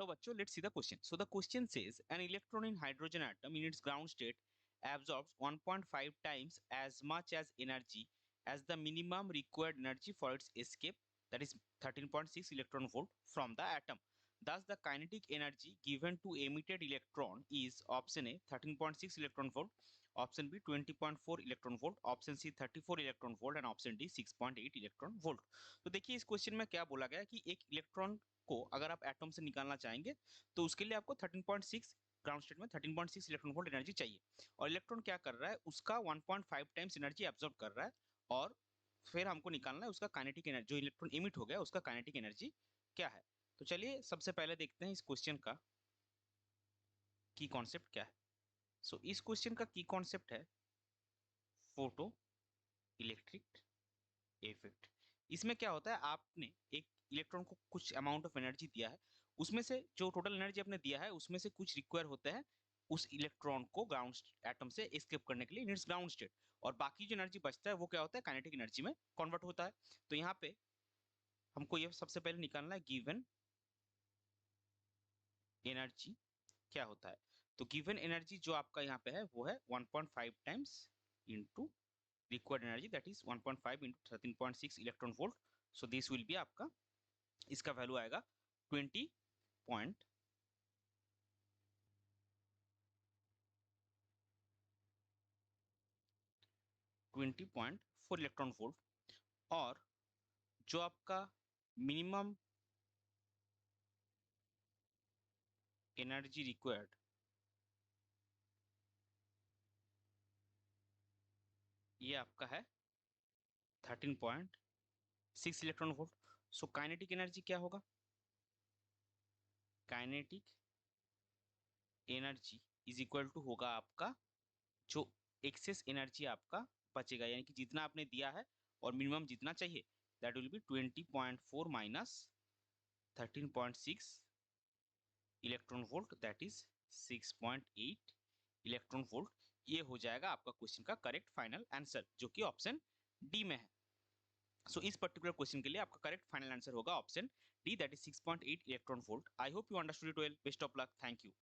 Hello, bachcho. Let's see the question. So the question says an electron in hydrogen atom in its ground state absorbs 1.5 times as much as energy as the minimum required energy for its escape, that is 13.6 electron volt from the atom. Thus, the kinetic energy given to emitted electron is option A 13.6 electron volt, option B 20.4 electron volt, option C 34 electron volt and option D 6.8 electron volt. तो देखिए इस question में क्या बोला गया है कि एक इलेक्ट्रॉन को अगर आप एटम से निकालना चाहेंगे तो उसके लिए आपको 13.6 ग्राउंड स्टेट में 13.6 इलेक्ट्रॉन वोल्ट एनर्जी चाहिए और इलेक्ट्रॉन क्या कर रहा है उसका 1.5 टाइम्स एनर्जी एब्जॉर्ब कर रहा है और फिर हमको निकालना है उसका काइनेटिक एनर्जी, जो इलेक्ट्रॉन इमिट हो गया उसका काइनेटिक एनर्जी क्या है। तो चलिए सबसे पहले देखते हैं इस क्वेश्चन का की कॉन्सेप्ट क्या है। सो इस क्वेश्चन का की कॉन्सेप्ट है फोटो इलेक्ट्रिक इफेक्ट। इसमें क्या होता है, आपने एक इलेक्ट्रॉन को कुछ अमाउंट ऑफ एनर्जी दिया है, उसमें से जो टोटल एनर्जी आपने दिया है उसमें से कुछ रिक्वायर होता है उस इलेक्ट्रॉन को ग्राउंड एटम से एस्केप करने के लिए इन इट्स ग्राउंड स्टेट, और बाकी जो एनर्जी बचता है वो क्या होता है काइनेटिक एनर्जी में कन्वर्ट होता है। तो यहाँ पे हमको ये सबसे पहले निकालना है गिवन एनर्जी क्या होता है। तो गिवन एनर्जी जो आपका यहाँ पे है वो है 1.5 times into required energy, that is 1.5 into 13.6 electron volt. So this will be आपका इसका वैल्यू आएगा 20.4 इलेक्ट्रॉन वोल्ट, और जो आपका मिनिमम एनर्जी रिक्वायर्ड ये आपका है 13.6 electron volt. So kinetic energy क्या होगा, kinetic energy is equal to होगा आपका जो एक्सेस एनर्जी आपका बचेगा, यानी कि जितना आपने दिया है और मिनिमम जितना चाहिए, that will be 20.4 minus 13.6 electron volt, that is 6.8 electron volt. ये हो जाएगा आपका क्वेश्चन का करेक्ट फाइनल आंसर, जो कि ऑप्शन डी में है। सो इस पर्टिकुलर क्वेश्चन के लिए आपका करेक्ट फाइनल आंसर होगा option D, that is 6.8 electron volt. I hope you understood it well. Best of luck, thank you.